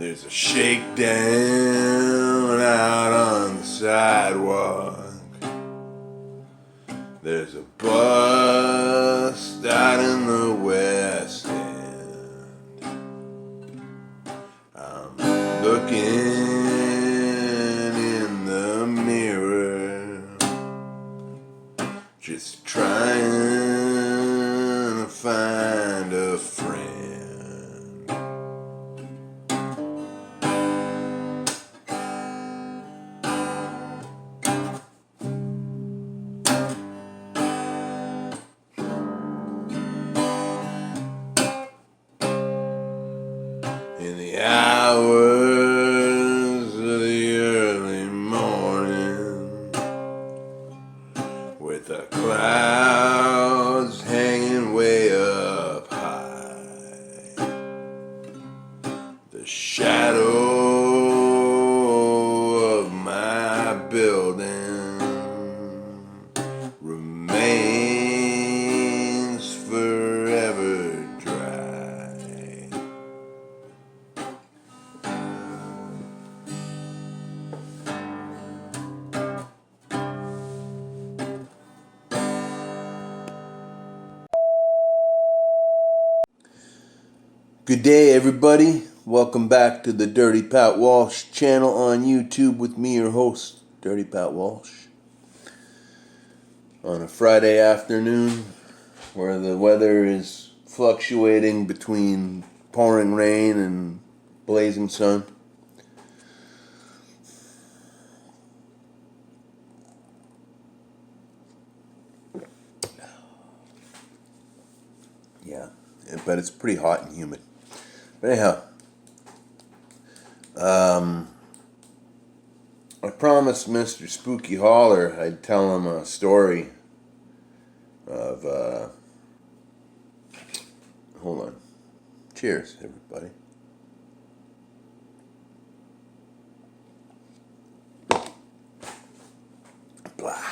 There's a shakedown out on the sidewalk. There's a bust out in the West End. I'm looking in the mirror, just trying to find a friend. In the hours of the early morning, with the clouds hanging way up high, the shadow of my building remains forever dry. Good day, everybody. Welcome back to the Dirty Pat Walsh channel on YouTube with me, your host, Dirty Pat Walsh. On a Friday afternoon where the weather is fluctuating between pouring rain and blazing sun. Yeah, but it's pretty hot and humid. But anyhow, I promised Mr. Spooky Holler I'd tell him a story of, hold on. Cheers, everybody. Blah.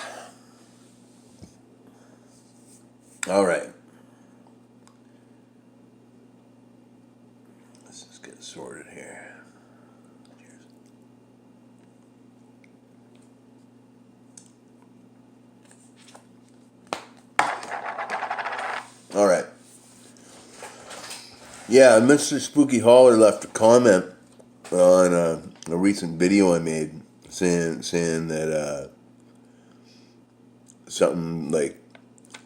All right. Let's just get sorted here. Cheers. All right. Yeah, Mr. Spooky Holler left a comment on a recent video I made saying that something like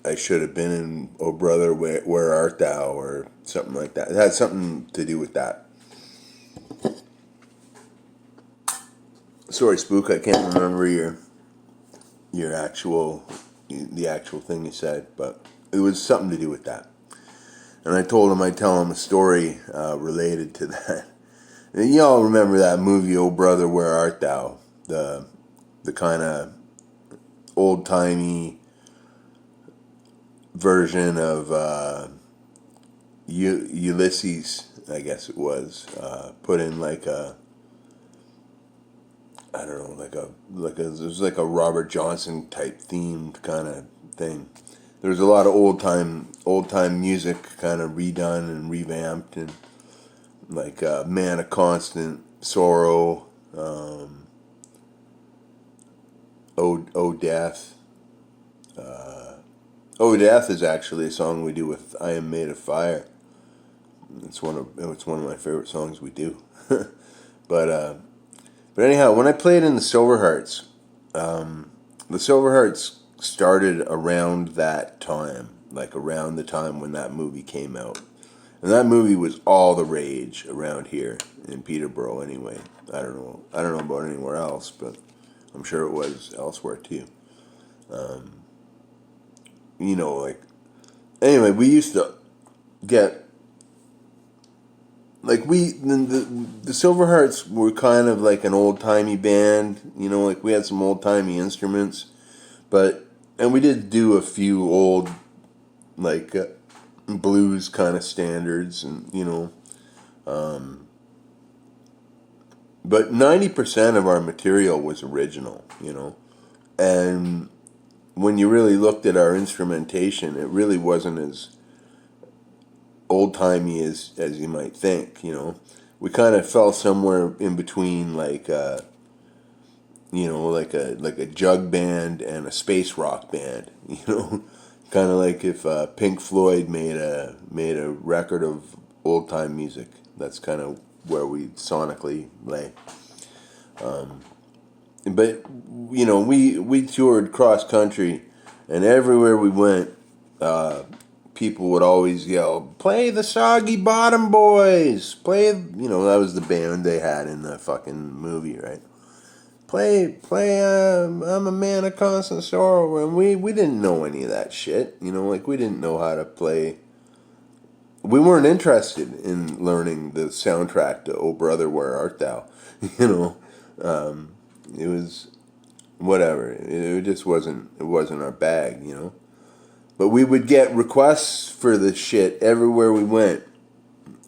I should have been in "Oh Brother, Where Art Thou" or something like that. It had something to do with that. Sorry, Spook, I can't remember the actual thing you said, but it was something to do with that. And I told him I'd tell him a story related to that. And y'all remember that movie, "Oh Brother, Where Art Thou"? The kind of old-timey version of Ulysses, I guess it was, put in like a, I don't know, it was like a Robert Johnson type themed kind of thing. There's a lot of old time music kind of redone and revamped, and like "Man of Constant Sorrow," "Oh Death." "Oh Death" is actually a song we do with "I Am Made of Fire." It's one of my favorite songs we do. But anyhow, when I played in the Silver Hearts, started around that time, like around the time when that movie came out. And that movie was all the rage around here in Peterborough anyway. I don't know about anywhere else, but I'm sure it was elsewhere too. Anyway, we used to get, like, the Silver Hearts were kind of like an old-timey band, like we had some old-timey instruments, and we did do a few old, like, blues kind of standards, and, but 90% of our material was original, and when you really looked at our instrumentation, it really wasn't as old-timey as you might think, we kind of fell somewhere in between, like like a jug band and a space rock band. Kind of like if Pink Floyd made a record of old time music. That's kind of where we sonically lay. But we toured cross country, and everywhere we went, people would always yell, "Play the Soggy Bottom Boys!" That was the band they had in the fucking movie, right? Play, I'm a man of constant sorrow. And we didn't know any of that shit. We didn't know how to play. We weren't interested in learning the soundtrack to "Oh Brother, Where Art Thou?" It was whatever. It just wasn't. It wasn't our bag, But we would get requests for this shit everywhere we went,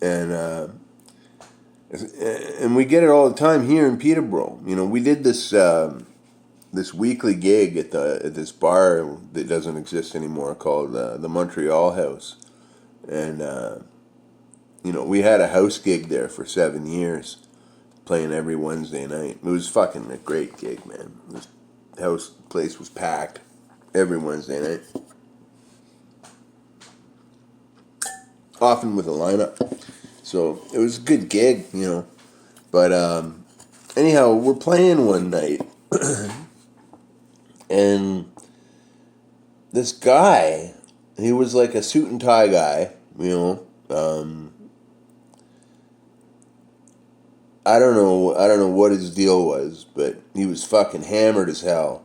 and we get it all the time here in Peterborough. We did this weekly gig at this bar that doesn't exist anymore called the Montreal House, and we had a house gig there for 7 years, playing every Wednesday night. It was fucking a great gig, man. This place was packed every Wednesday night, often with a lineup. So it was a good gig, But anyhow, we're playing one night, and this guy, he was like a suit and tie guy, I don't know what his deal was, but he was fucking hammered as hell,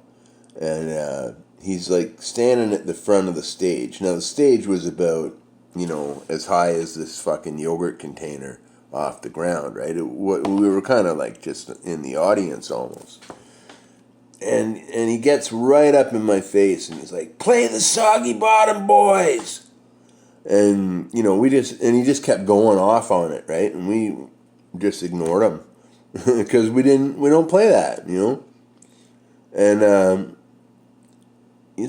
and he's like standing at the front of the stage. Now the stage was about as high as this fucking yogurt container off the ground, right? We were kind of like just in the audience almost. And he gets right up in my face and he's like, "Play the Soggy Bottom Boys!" And he just kept going off on it, right? And we just ignored him because we don't play that, And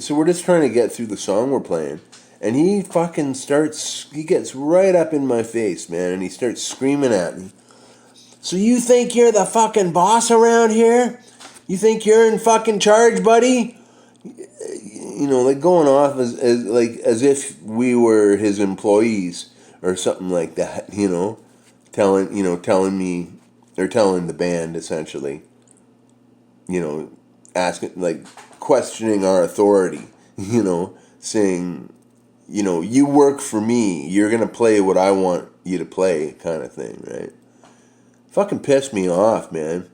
so we're just trying to get through the song we're playing. And he gets right up in my face, man, and he starts screaming at me. "So you think you're the fucking boss around here? You think you're in fucking charge, buddy?" Like going off as if we were his employees or something like that, telling me, or telling the band essentially, asking, like, questioning our authority, saying, "You work for me. You're going to play what I want you to play," kind of thing, right? Fucking pissed me off, man.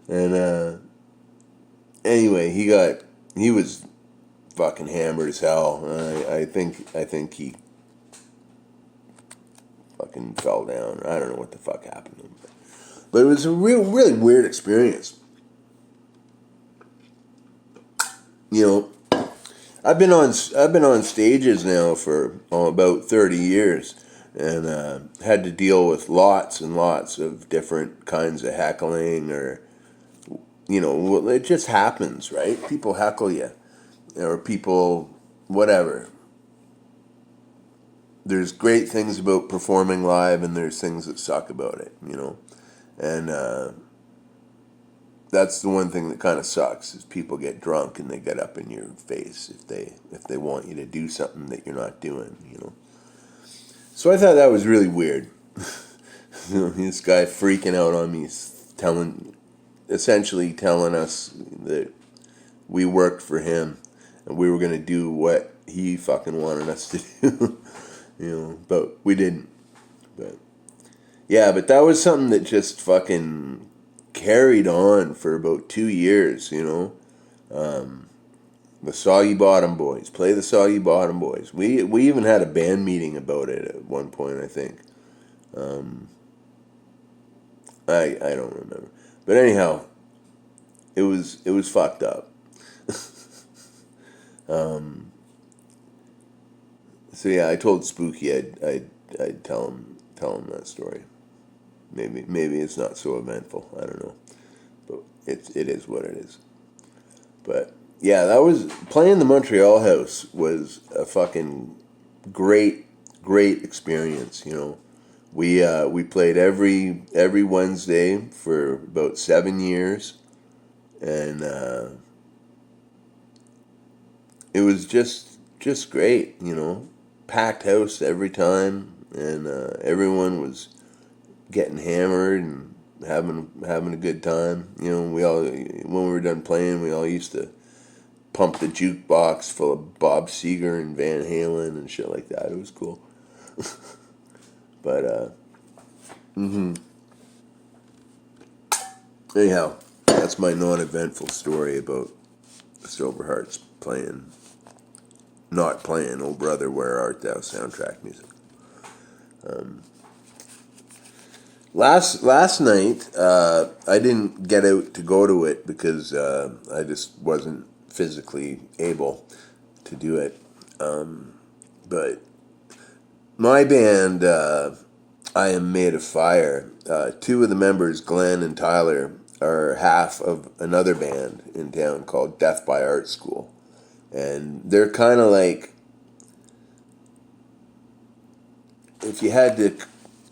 And anyway, he was fucking hammered as hell. I think he fucking fell down. I don't know what the fuck happened to him. But it was a really weird experience. I've been on stages now for about 30 years, and had to deal with lots and lots of different kinds of heckling, or it just happens, right? People heckle you, or people, whatever. There's great things about performing live, and there's things that suck about it, and that's the one thing that kind of sucks, is people get drunk and they get up in your face if they want you to do something that you're not doing, So I thought that was really weird. This guy freaking out on me, essentially telling us that we worked for him and we were going to do what he fucking wanted us to do, but we didn't. But yeah, but that was something that just fucking carried on for about 2 years, the Soggy Bottom Boys. Play the Soggy Bottom Boys. We even had a band meeting about it at one point, I think. I don't remember. But anyhow, it was fucked up. So yeah, I told Spooky I'd tell him that story. Maybe it's not so eventful. I don't know, but it is what it is. But yeah, that was playing the Montreal House was a fucking great experience. We played every Wednesday for about 7 years, and it was just great, packed house every time, and everyone was getting hammered and having a good time. We all, when we were done playing, we all used to pump the jukebox full of Bob Seger and Van Halen and shit like that. It was cool. But anyhow, that's my non-eventful story about the Silver Hearts not playing "Oh Brother, Where Art Thou" soundtrack music. Last night, I didn't get out to go to it because I just wasn't physically able to do it. But my band, I Am Made of Fire, two of the members, Glenn and Tyler, are half of another band in town called Death by Art School. And they're kind of like, if you had to,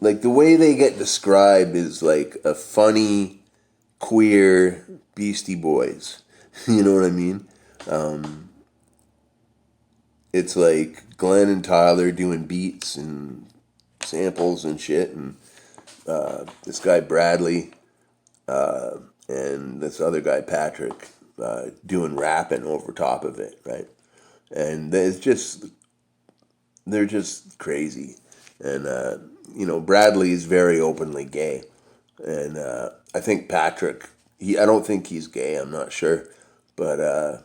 like, the way they get described is like a funny, queer Beastie Boys. You know what I mean? It's like Glenn and Tyler doing beats and samples and shit, and this guy Bradley and this other guy Patrick doing rapping over top of it, right? And they're just crazy, and Bradley is very openly gay, and I think Patrick, I don't think he's gay. I'm not sure, but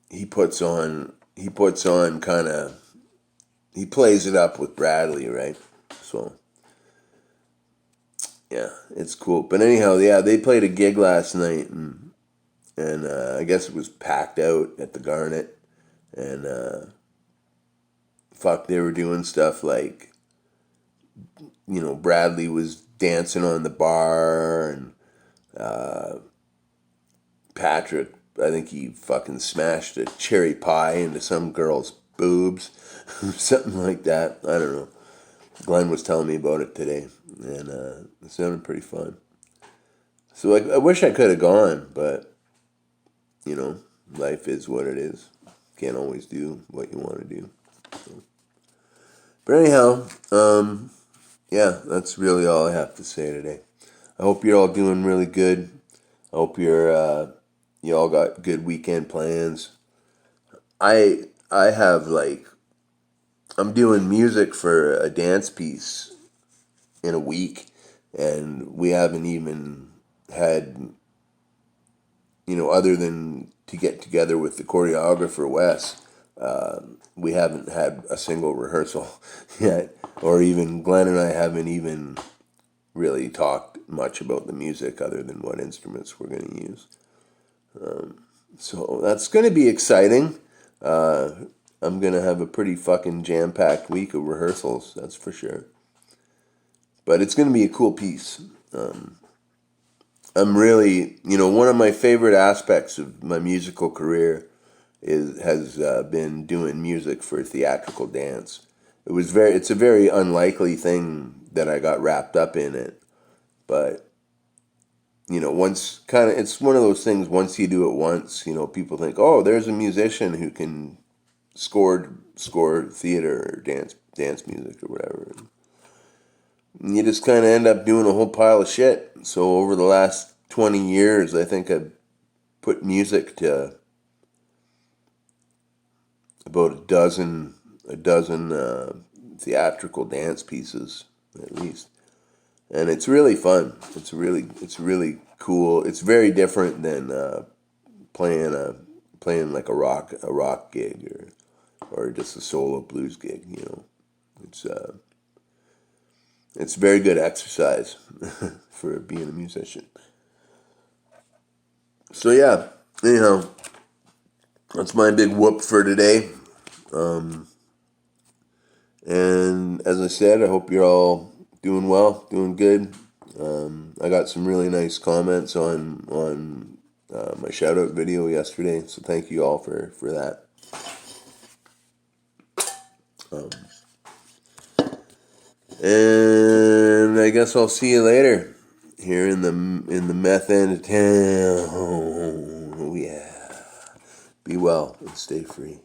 he puts on kind of, he plays it up with Bradley, right? So yeah, it's cool. But anyhow, yeah, they played a gig last night, and I guess it was packed out at the Garnet, and fuck, they were doing stuff like, Bradley was dancing on the bar, and Patrick, I think he fucking smashed a cherry pie into some girl's boobs, something like that. I don't know. Glenn was telling me about it today, and it sounded pretty fun. So I wish I could have gone, but life is what it is. Can't always do what you want to do. So. But anyhow, yeah, that's really all I have to say today. I hope you're all doing really good. I hope you all got good weekend plans. I have, like, I'm doing music for a dance piece in a week, and we haven't even had, other than to get together with the choreographer Wes, we haven't had a single rehearsal yet, or even Glenn and I haven't even really talked much about the music other than what instruments we're going to use. So that's going to be exciting. I'm going to have a pretty fucking jam-packed week of rehearsals, that's for sure. But it's going to be a cool piece. I'm really, one of my favorite aspects of my musical career has been doing music for theatrical dance. It's a very unlikely thing that I got wrapped up in it, but it's one of those things. Once you do it once, people think, oh, there's a musician who can score theater or dance music or whatever. And you just kind of end up doing a whole pile of shit. So over the last 20 years, I think I've put music to about a dozen theatrical dance pieces at least, and it's really fun. It's really cool. It's very different than playing like a rock gig or just a solo blues gig. It's it's very good exercise for being a musician. So yeah, anyhow, that's my big whoop for today. And as I said, I hope you're all doing well, doing good. I got some really nice comments on my shout out video yesterday, so thank you all for that. And I guess I'll see you later here in the meth end of town. Oh yeah. Be well and stay free.